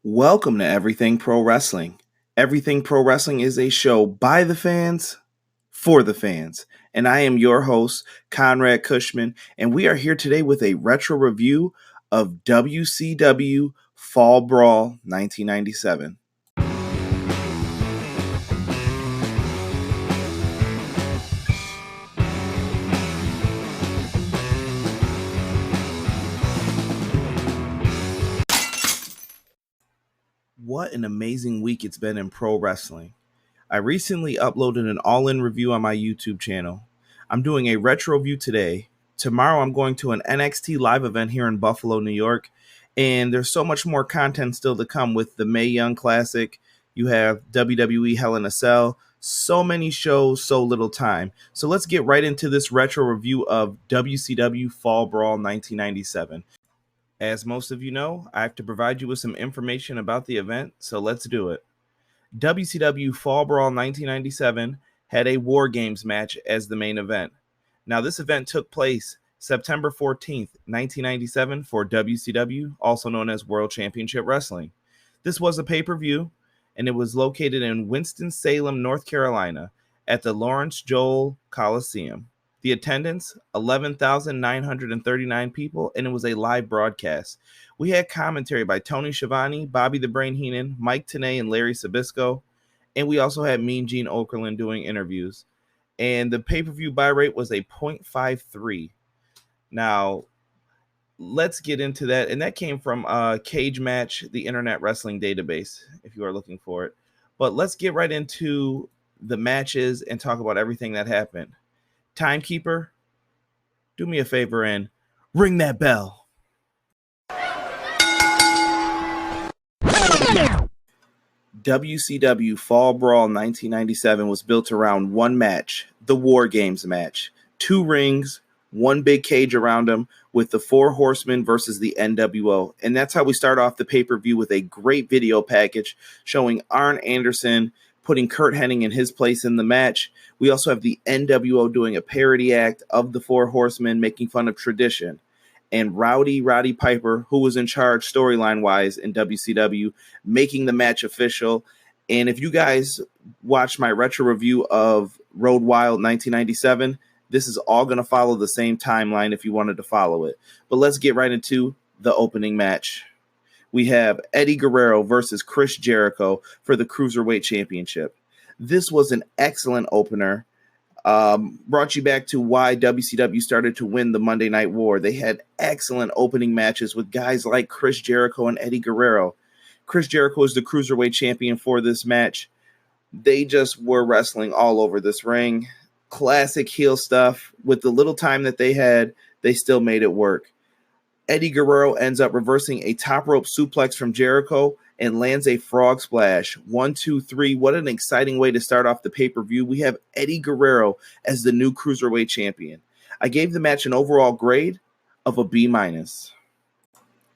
Welcome to Everything Pro Wrestling. Everything Pro Wrestling is a show by the fans, for the fans. And I am your host, Conrad Cushman, and we are here today with a retro review of WCW Fall Brawl 1997. What an amazing week it's been in pro wrestling. I recently uploaded an all-in review on my YouTube channel. I'm doing a retro review today. Tomorrow I'm going to an NXT live event here in Buffalo, New York. And there's so much more content still to come with the Mae Young Classic. You have WWE Hell in a Cell. So many shows, so little time. So let's get right into this retro review of WCW Fall Brawl 1997. As most of you know, I have to provide you with some information about the event, so let's do it. WCW Fall Brawl 1997 had a War Games match as the main event. Now, this event took place September 14th, 1997 for WCW, also known as World Championship Wrestling. This was a pay-per-view, and it was located in Winston-Salem, North Carolina, at the Lawrence Joel Coliseum. The attendance, 11,939 people, and it was a live broadcast. We had commentary by Tony Schiavone, Bobby the Brain Heenan, Mike Tenay, and Larry Sabisco. And we also had Mean Gene Okerlund doing interviews. And the pay-per-view buy rate was a 0.53. Now, let's get into that. And that came from Cage Match, the Internet Wrestling Database, if you are looking for it. But let's get right into the matches and talk about everything that happened. Timekeeper, do me a favor and ring that bell. WCW Fall Brawl 1997 was built around one match, the War Games match. 2 rings, 1 big cage around them with the 4 Horsemen versus the NWO. And that's how we start off the pay-per-view with a great video package showing Arn Anderson putting Curt Hennig in his place in the match. We also have the NWO doing a parody act of the 4 Horsemen, making fun of tradition. And Roddy Piper, who was in charge storyline-wise in WCW, making the match official. And if you guys watch my retro review of Road Wild 1997, this is all going to follow the same timeline if you wanted to follow it. But let's get right into the opening match. We have Eddie Guerrero versus Chris Jericho for the Cruiserweight Championship. This was an excellent opener. Brought you back to why WCW started to win the Monday Night War. They had excellent opening matches with guys like Chris Jericho and Eddie Guerrero. Chris Jericho is the Cruiserweight champion for this match. They just were wrestling all over this ring. Classic heel stuff. With the little time that they had, they still made it work. Eddie Guerrero ends up reversing a top rope suplex from Jericho and lands a frog splash. 1, 2, 3. What an exciting way to start off the pay-per-view. We have Eddie Guerrero as the new Cruiserweight champion. I gave the match an overall grade of a B-.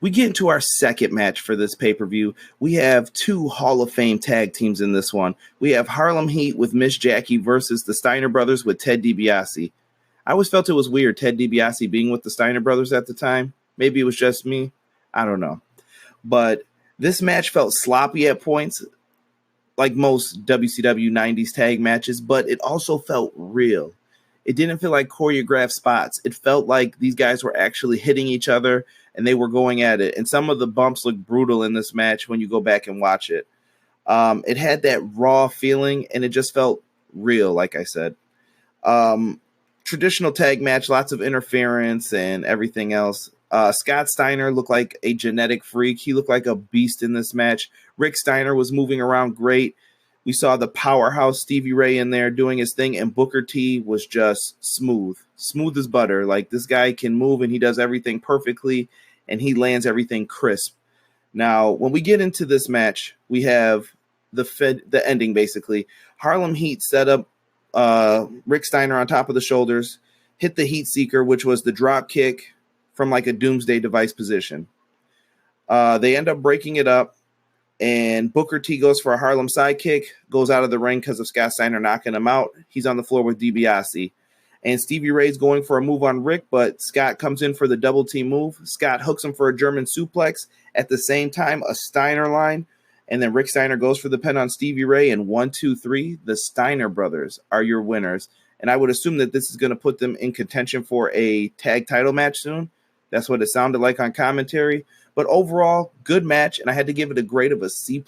We get into our second match for this pay-per-view. We have 2 Hall of Fame tag teams in this one. We have Harlem Heat with Miss Jackie versus the Steiner brothers with Ted DiBiase. I always felt it was weird, Ted DiBiase being with the Steiner brothers at the time. Maybe it was just me. I don't know. But this match felt sloppy at points, like most WCW 90s tag matches, but it also felt real. It didn't feel like choreographed spots. It felt like these guys were actually hitting each other and they were going at it. And some of the bumps look brutal in this match when you go back and watch it. It had that raw feeling and it just felt real, like I said. Traditional tag match, lots of interference and everything else. Scott Steiner looked like a genetic freak. He looked like a beast in this match. Rick Steiner was moving around great. We saw the powerhouse Stevie Ray in there doing his thing, and Booker T was just smooth as butter. Like, this guy can move, and he does everything perfectly, and he lands everything crisp. Now, when we get into this match, we have the ending, basically. Harlem Heat set up Rick Steiner on top of the shoulders, hit the Heat Seeker, which was the drop kick from like a Doomsday Device position. They end up breaking it up, and Booker T goes for a Harlem sidekick, goes out of the ring because of Scott Steiner knocking him out. He's on the floor with DiBiase. And Stevie Ray's going for a move on Rick, but Scott comes in for the double team move. Scott hooks him for a German suplex. At the same time, a Steiner line. And then Rick Steiner goes for the pin on Stevie Ray. And 1, 2, 3, the Steiner brothers are your winners. And I would assume that this is going to put them in contention for a tag title match soon. That's what it sounded like on commentary. But overall, good match. And I had to give it a grade of a C+.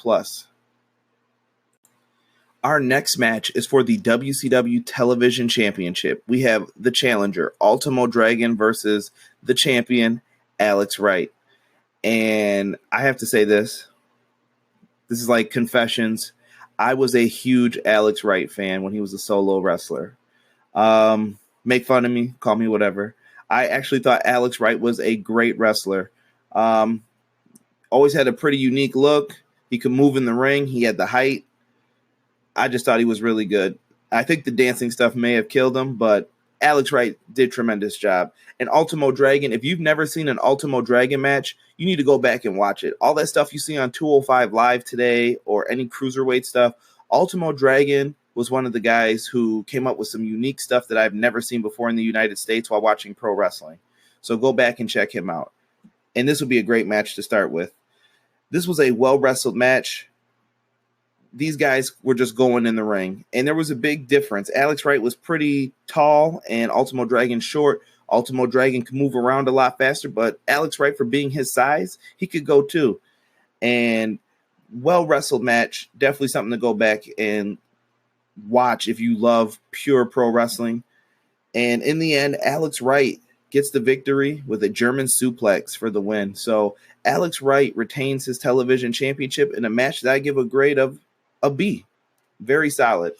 Our next match is for the WCW Television Championship. We have the challenger, Ultimo Dragon, versus the champion, Alex Wright. And I have to say this. This is like confessions. I was a huge Alex Wright fan when he was a solo wrestler. Make fun of me, call me whatever. I actually thought Alex Wright was a great wrestler. Always had a pretty unique look. He could move in the ring. He had the height. I just thought he was really good. I think the dancing stuff may have killed him, but Alex Wright did a tremendous job. And Ultimo Dragon, if you've never seen an Ultimo Dragon match, you need to go back and watch it. All that stuff you see on 205 Live today or any Cruiserweight stuff, Ultimo Dragon was one of the guys who came up with some unique stuff that I've never seen before in the United States while watching pro wrestling. So go back and check him out. And this would be a great match to start with. This was a well-wrestled match. These guys were just going in the ring. And there was a big difference. Alex Wright was pretty tall and Ultimo Dragon short. Ultimo Dragon could move around a lot faster, but Alex Wright, for being his size, he could go too. And well-wrestled match. Definitely something to go back and watch if you love pure pro wrestling. And in the end, Alex Wright gets the victory with a German suplex for the win. So Alex Wright retains his television championship in a match that I give a grade of a B. Very solid.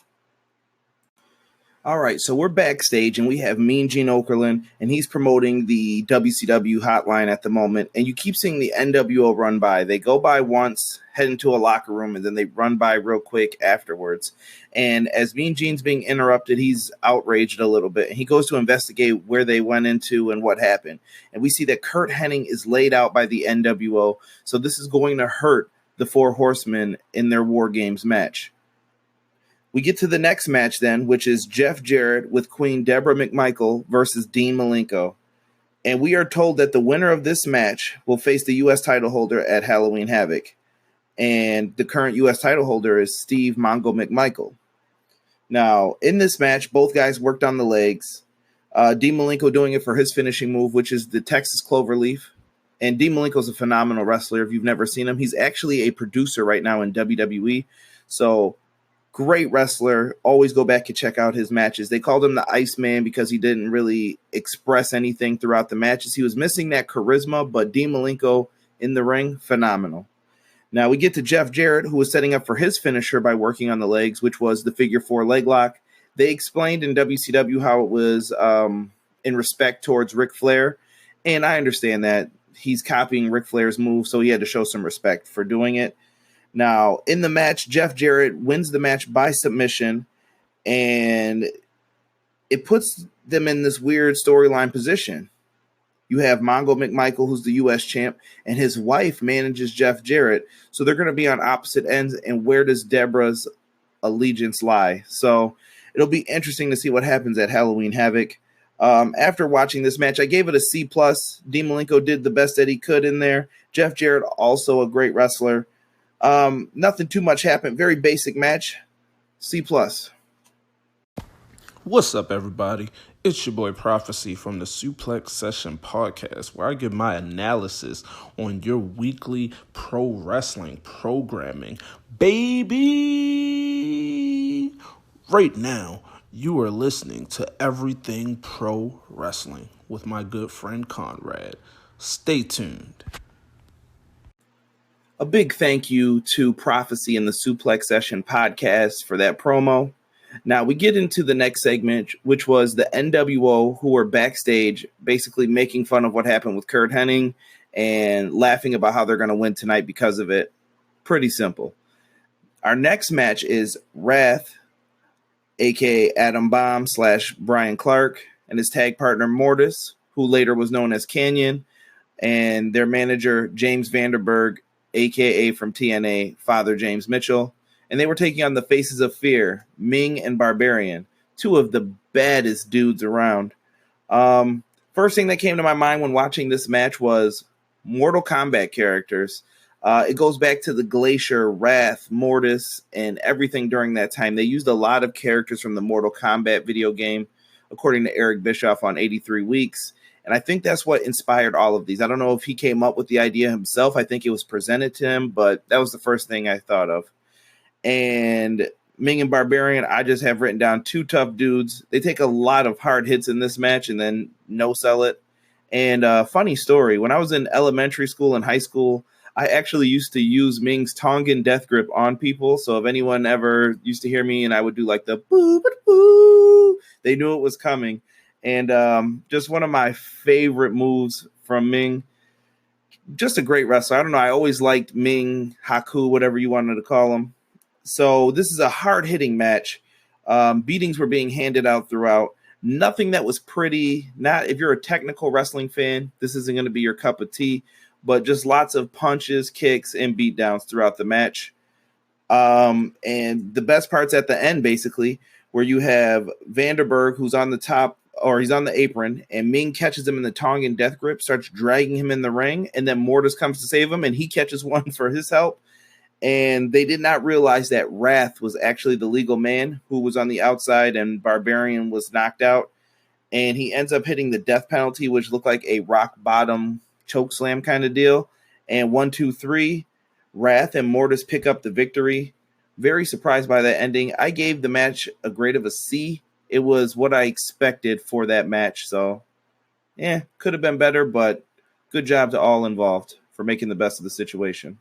All right, so we're backstage, and we have Mean Gene Okerlund, and he's promoting the WCW hotline at the moment. And you keep seeing the NWO run by. They go by once, head into a locker room, and then they run by real quick afterwards. And as Mean Gene's being interrupted, he's outraged a little bit. And he goes to investigate where they went into and what happened. And we see that Curt Hennig is laid out by the NWO. So this is going to hurt the Four Horsemen in their War Games match. We get to the next match then, which is Jeff Jarrett with Queen Debra McMichael versus Dean Malenko. And we are told that the winner of this match will face the U.S. title holder at Halloween Havoc. And the current U.S. title holder is Steve Mongo McMichael. Now, in this match, both guys worked on the legs. Dean Malenko doing it for his finishing move, which is the Texas Cloverleaf. And Dean Malenko is a phenomenal wrestler. If you've never seen him, he's actually a producer right now in WWE. So great wrestler. Always go back and check out his matches. They called him the Iceman because he didn't really express anything throughout the matches. He was missing that charisma, but Dean Malenko in the ring, phenomenal. Now we get to Jeff Jarrett, who was setting up for his finisher by working on the legs, which was the figure 4 leg lock. They explained in WCW how it was in respect towards Ric Flair, and I understand that. He's copying Ric Flair's move, so he had to show some respect for doing it. Now, in the match, Jeff Jarrett wins the match by submission, and it puts them in this weird storyline position. You have Mongo McMichael, who's the U.S. champ, and his wife manages Jeff Jarrett, so they're going to be on opposite ends, and where does Debra's allegiance lie? So it'll be interesting to see what happens at Halloween Havoc. After watching this match, I gave it a C+. Dean Malenko did the best that he could in there. Jeff Jarrett, also a great wrestler. Nothing too much happened. Very basic match. C+. What's up, everybody? It's your boy Prophecy from the Suplex Session Podcast, where I give my analysis on your weekly pro wrestling programming. Baby! Right now, you are listening to Everything Pro Wrestling with my good friend Conrad. Stay tuned. A big thank you to Prophecy and the Suplex Session Podcast for that promo. Now we get into the next segment, which was the NWO, who were backstage basically making fun of what happened with Curt Hennig and laughing about how they're going to win tonight because of it. Pretty simple. Our next match is Wrath, a.k.a. Adam Bomb / Brian Clark, and his tag partner Mortis, who later was known as Canyon, and their manager James Vandenberg, a.k.a. from TNA, Father James Mitchell. And they were taking on the Faces of Fear, Meng and Barbarian, two of the baddest dudes around. First thing that came to my mind when watching this match was Mortal Kombat characters. It goes back to the Glacier, Wrath, Mortis, and everything during that time. They used a lot of characters from the Mortal Kombat video game, according to Eric Bischoff on 83 Weeks. And I think that's what inspired all of these. I don't know if he came up with the idea himself. I think it was presented to him, but that was the first thing I thought of. And Meng and Barbarian, I just have written down two tough dudes. They take a lot of hard hits in this match and then no-sell it. And funny story, when I was in elementary school and high school, I actually used to use Meng's Tongan death grip on people. So if anyone ever used to hear me and I would do like the boo, boo, boo, they knew it was coming. And just one of my favorite moves from Meng. Just a great wrestler. I don't know. I always liked Meng, Haku, whatever you wanted to call him. So this is a hard-hitting match. Beatings were being handed out throughout. Nothing that was pretty. Not if you're a technical wrestling fan, this isn't going to be your cup of tea. But just lots of punches, kicks, and beatdowns throughout the match. And the best part's at the end, basically, where you have Vandenberg, who's on the top, or he's on the apron, and Meng catches him in the Tongan death grip, starts dragging him in the ring, and then Mortis comes to save him, and he catches one for his help. And they did not realize that Wrath was actually the legal man who was on the outside, and Barbarian was knocked out. And he ends up hitting the death penalty, which looked like a rock bottom choke slam kind of deal. And 1, 2, 3, Wrath and Mortis pick up the victory. Very surprised by that ending. I gave the match a grade of a C. It was what I expected for that match. So, could have been better, but good job to all involved for making the best of the situation.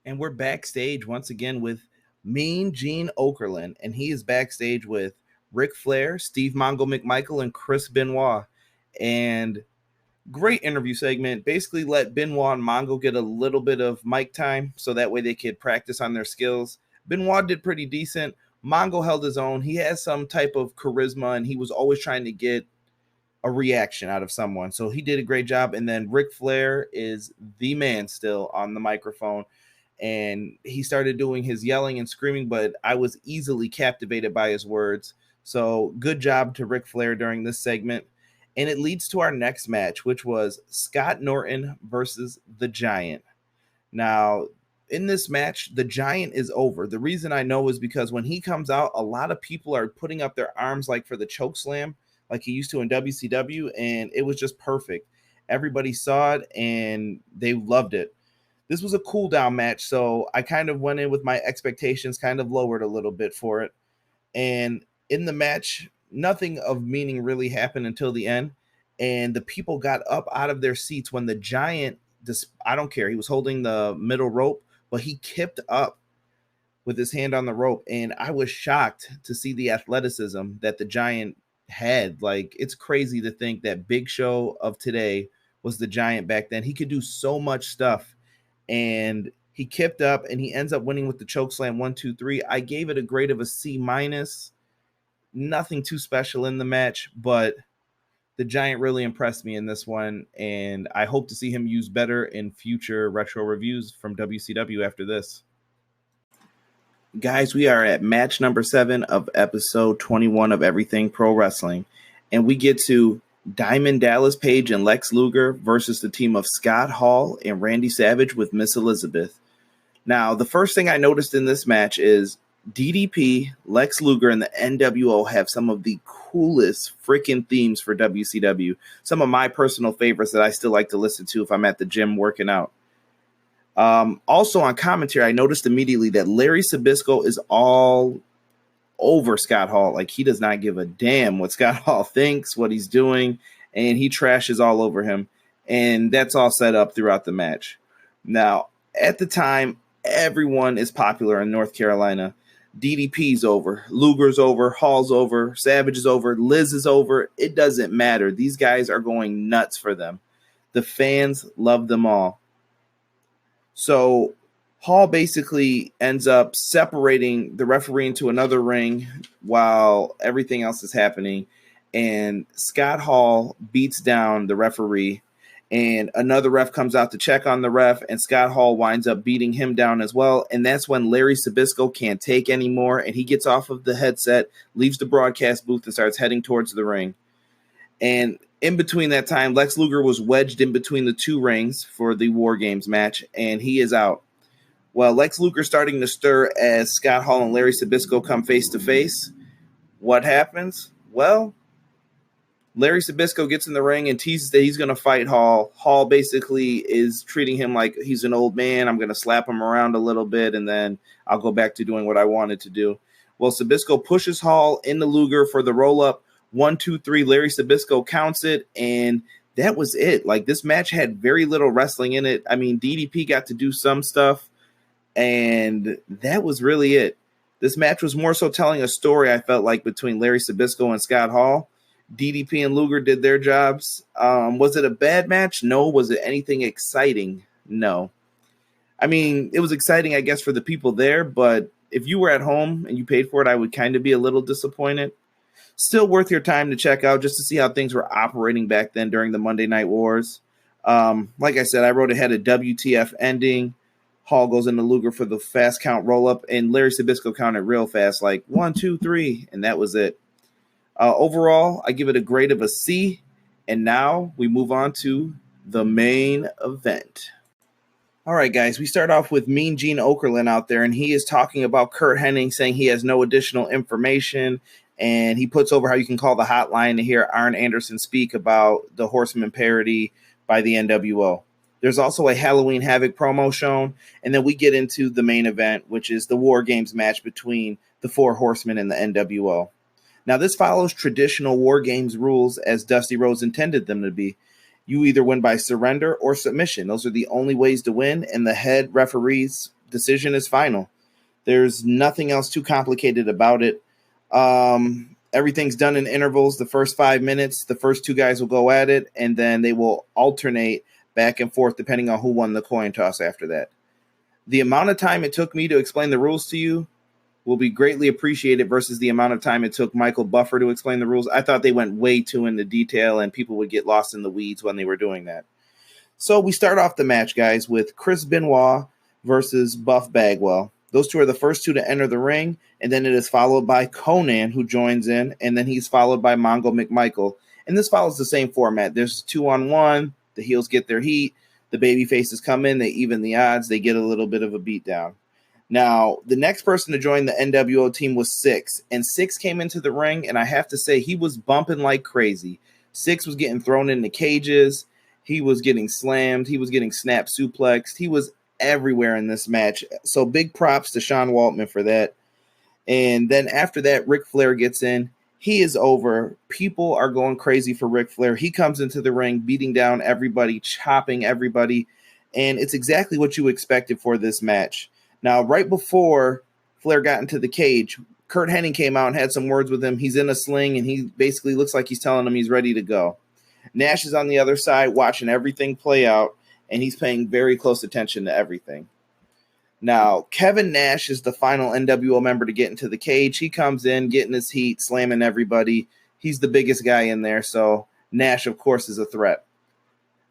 And we're backstage once again with Mean Gene Okerlund. And he is backstage with Ric Flair, Steve Mongo McMichael, and Chris Benoit. And great interview segment. Basically let Benoit and Mongo get a little bit of mic time so that way they could practice on their skills. Benoit did pretty decent. Mongo held his own. He has some type of charisma, and he was always trying to get a reaction out of someone. So he did a great job. And then Ric Flair is the man still on the microphone. And he started doing his yelling and screaming, but I was easily captivated by his words. So good job to Ric Flair during this segment. And it leads to our next match, which was Scott Norton versus the Giant. Now, in this match, the Giant is over. The reason I know is because when he comes out, a lot of people are putting up their arms like for the choke slam, like he used to in WCW, and it was just perfect. Everybody saw it, and they loved it. This was a cool down match, so I kind of went in with my expectations kind of lowered a little bit for it. And in the match, nothing of meaning really happened until the end, and the people got up out of their seats when the Giant, I don't care, he was holding the middle rope, but he kipped up with his hand on the rope, and I was shocked to see the athleticism that the Giant had. Like, it's crazy to think that Big Show of today was the Giant back then. He could do so much stuff, and he kipped up, and he ends up winning with the choke slam 1, 2, 3. I gave it a grade of a C-. Nothing too special in the match, but the Giant really impressed me in this one, and I hope to see him used better in future retro reviews from WCW after this. Guys, we are at match number 7 of episode 21 of Everything Pro Wrestling, and we get to Diamond Dallas Page and Lex Luger versus the team of Scott Hall and Randy Savage with Miss Elizabeth. Now, the first thing I noticed in this match is DDP, Lex Luger, and the NWO have some of the coolest freaking themes for WCW. Some of my personal favorites that I still like to listen to if I'm at the gym working out. Also on commentary, I noticed immediately that Larry Sabisco is all over Scott Hall. Like, he does not give a damn what Scott Hall thinks, what he's doing, and he trashes all over him. And that's all set up throughout the match. Now, at the time, everyone is popular in North Carolina. DDP's over, Luger's over, Hall's over, Savage is over, Liz is over. It doesn't matter. These guys are going nuts for them. The fans love them all. So Hall basically ends up separating the referee into another ring while everything else is happening. And Scott Hall beats down the referee. And another ref comes out to check on the ref, and Scott Hall winds up beating him down as well. And that's when Larry Zbyszko can't take anymore, and he gets off of the headset, leaves the broadcast booth, and starts heading towards the ring. And in between that time, Lex Luger was wedged in between the two rings for the War Games match, and he is out. Well, Lex Luger starting to stir as Scott Hall and Larry Zbyszko come face to face. What happens? Well, Larry Zbyszko gets in the ring and teases that he's going to fight Hall. Hall basically is treating him like he's an old man. I'm going to slap him around a little bit, and then I'll go back to doing what I wanted to do. Well, Zbyszko pushes Hall into Luger for the roll-up. 1, 2, 3. Larry Zbyszko counts it, and that was it. Like, this match had very little wrestling in it. I mean, DDP got to do some stuff, and that was really it. This match was more so telling a story, I felt like, between Larry Zbyszko and Scott Hall. DDP and Luger did their jobs. Was it a bad match? No. Was it anything exciting? No. I mean, it was exciting, I guess, for the people there, but if you were at home and you paid for it, I would kind of be a little disappointed. Still worth your time to check out just to see how things were operating back then during the Monday Night Wars. Like I said, I wrote ahead a WTF ending. Hall goes into Luger for the fast count roll-up, and Larry Zbyszko counted real fast, like 1, 2, 3, and that was it. Overall, I give it a grade of a C, and now we move on to the main event. All right, guys, we start off with Mean Gene Okerlund out there, and he is talking about Curt Hennig, saying he has no additional information, and he puts over how you can call the hotline to hear Arn Anderson speak about the Horsemen parody by the NWO. There's also a Halloween Havoc promo shown, and then we get into the main event, which is the War Games match between the Four Horsemen and the NWO. Now, this follows traditional War Games rules as Dusty Rhodes intended them to be. You either win by surrender or submission. Those are the only ways to win, and the head referee's decision is final. There's nothing else too complicated about it. Everything's done in intervals. The first 5 minutes, the first two guys will go at it, and then they will alternate back and forth depending on who won the coin toss after that. The amount of time it took me to explain the rules to you will be greatly appreciated versus the amount of time it took Michael Buffer to explain the rules. I thought they went way too into detail, and people would get lost in the weeds when they were doing that. So we start off the match, guys, with Chris Benoit versus Buff Bagwell. Those two are the first two to enter the ring, and then it is followed by Konnan, who joins in, and then he's followed by Mongo McMichael. And this follows the same format. There's 2-on-1. The heels get their heat. The baby faces come in. They even the odds. They get a little bit of a beatdown. Now, the next person to join the NWO team was Syxx, and Syxx came into the ring, and I have to say he was bumping like crazy. Syxx was getting thrown into cages. He was getting slammed. He was getting snap suplexed. He was everywhere in this match. So big props to Sean Waltman for that. And then after that, Ric Flair gets in. He is over. People are going crazy for Ric Flair. He comes into the ring, beating down everybody, chopping everybody, and it's exactly what you expected for this match. Now, right before Flair got into the cage, Curt Hennig came out and had some words with him. He's in a sling, and he basically looks like he's telling him he's ready to go. Nash is on the other side watching everything play out, and he's paying very close attention to everything. Now, Kevin Nash is the final NWO member to get into the cage. He comes in, getting his heat, slamming everybody. He's the biggest guy in there, so Nash, of course, is a threat.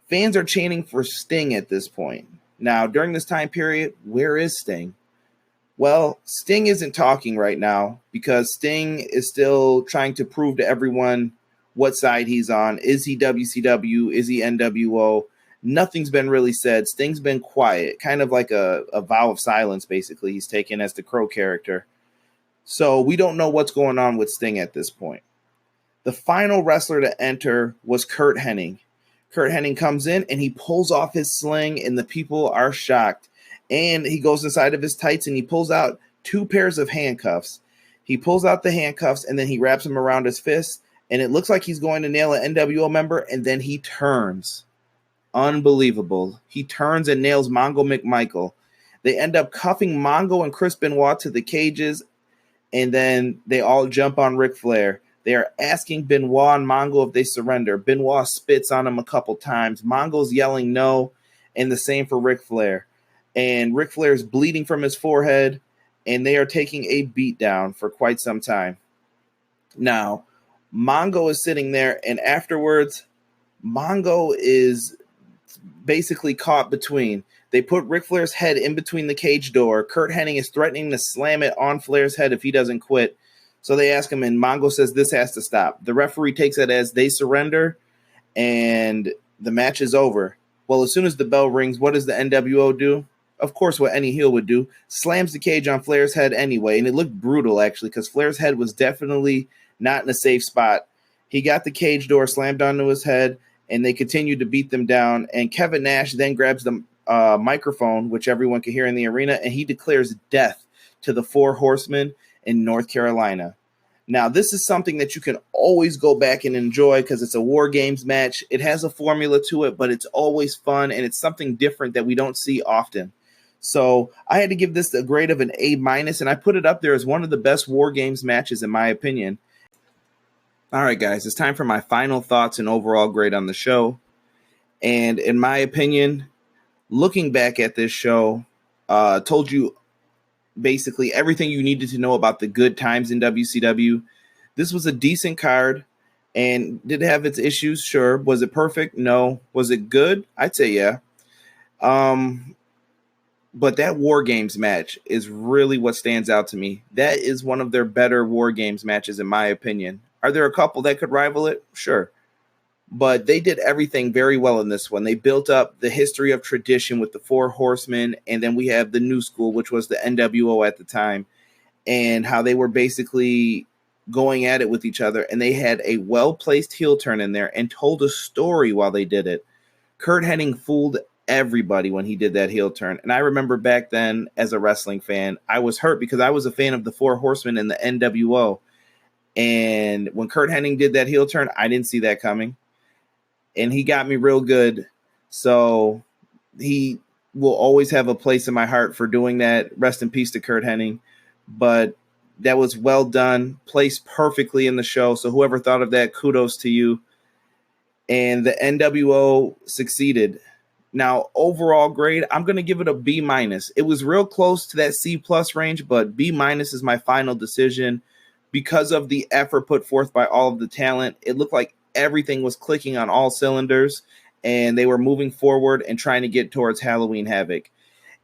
Fans are chanting for Sting at this point. Now, during this time period, where is Sting? Well, Sting isn't talking right now because Sting is still trying to prove to everyone what side he's on. Is he WCW? Is he NWO? Nothing's been really said. Sting's been quiet, kind of like a vow of silence, basically. He's taken as the Crow character. So we don't know what's going on with Sting at this point. The final wrestler to enter was Curt Hennig. Curt Hennig comes in and he pulls off his sling, and the people are shocked. And he goes inside of his tights and he pulls out 2 pairs of handcuffs. He pulls out the handcuffs and then he wraps them around his fist, and it looks like he's going to nail an NWO member, and then he turns. Unbelievable. He turns and nails Mongo McMichael. They end up cuffing Mongo and Chris Benoit to the cages, and then they all jump on Ric Flair. They are asking Benoit and Mongo if they surrender. Benoit spits on him a couple times. Mongo's yelling no, and the same for Ric Flair. And Ric Flair is bleeding from his forehead, and they are taking a beatdown for quite some time. Now, Mongo is sitting there, and afterwards, Mongo is basically caught between. They put Ric Flair's head in between the cage door. Curt Hennig is threatening to slam it on Flair's head if he doesn't quit. So they ask him, and Mongo says this has to stop. The referee takes it as they surrender, and the match is over. Well, as soon as the bell rings, what does the NWO do? Of course, what any heel would do. Slams the cage on Flair's head anyway, and it looked brutal, actually, because Flair's head was definitely not in a safe spot. He got the cage door slammed onto his head, and they continued to beat them down. And Kevin Nash then grabs the microphone, which everyone can hear in the arena, and he declares death to the Four Horsemen in North Carolina. Now, this is something that you can always go back and enjoy because it's a War Games match. It has a formula to it, but it's always fun, and it's something different that we don't see often. So I had to give this a grade of an A-, and I put it up there as one of the best War Games matches, in my opinion. All right, guys, it's time for my final thoughts and overall grade on the show. And in my opinion, looking back at this show, told you basically everything you needed to know about the good times in WCW. This was a decent card, and did it have its issues? Sure. Was it perfect? No. Was it good? I'd say yeah. But that War Games match is really what stands out to me. That is one of their better War Games matches, in my opinion. Are there a couple that could rival it? Sure. But they did everything very well in this one. They built up the history of tradition with the Four Horsemen, and then we have the new school, which was the NWO at the time, and how they were basically going at it with each other. And they had a well-placed heel turn in there and told a story while they did it. Curt Hennig fooled everybody when he did that heel turn. And I remember back then, as a wrestling fan, I was hurt because I was a fan of the Four Horsemen and the NWO. And when Curt Hennig did that heel turn, I didn't see that coming. And he got me real good. So he will always have a place in my heart for doing that. Rest in peace to Curt Hennig. But that was well done, placed perfectly in the show. So whoever thought of that, kudos to you. And the NWO succeeded. Now, overall grade, I'm going to give it a B-. It was real close to that C+ range, but B- is my final decision. Because of the effort put forth by all of the talent, it looked like everything was clicking on all cylinders, and they were moving forward and trying to get towards Halloween Havoc.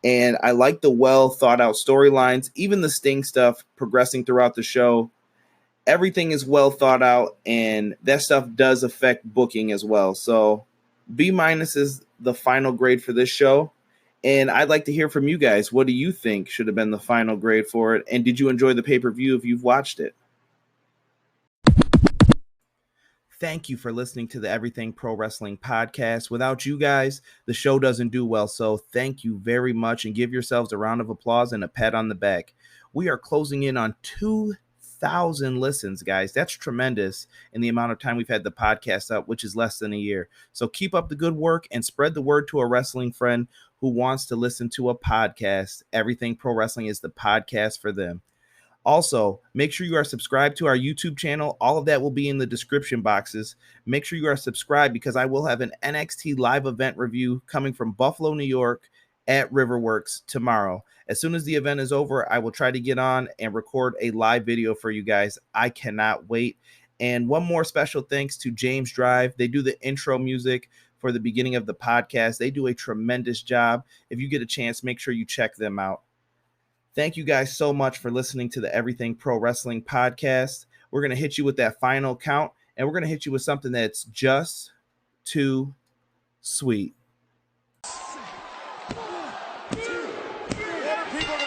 And I like the well-thought-out storylines, even the Sting stuff progressing throughout the show. Everything is well thought out, and that stuff does affect booking as well. So B- is the final grade for this show. And I'd like to hear from you guys. What do you think should have been the final grade for it? And did you enjoy the pay-per-view if you've watched it? Thank you for listening to the Everything Pro Wrestling podcast. Without you guys, the show doesn't do well. So thank you very much, and give yourselves a round of applause and a pat on the back. We are closing in on 2,000 listens, guys. That's tremendous in the amount of time we've had the podcast up, which is less than a year. So keep up the good work and spread the word to a wrestling friend who wants to listen to a podcast. Everything Pro Wrestling is the podcast for them. Also, make sure you are subscribed to our YouTube channel. All of that will be in the description boxes. Make sure you are subscribed because I will have an NXT live event review coming from Buffalo, New York at Riverworks tomorrow. As soon as the event is over, I will try to get on and record a live video for you guys. I cannot wait. And one more special thanks to James Drive. They do the intro music for the beginning of the podcast. They do a tremendous job. If you get a chance, make sure you check them out. Thank you guys so much for listening to the Everything Pro Wrestling podcast. We're going to hit you with that final count, and we're going to hit you with something that's just too sweet. 1, 2, 3.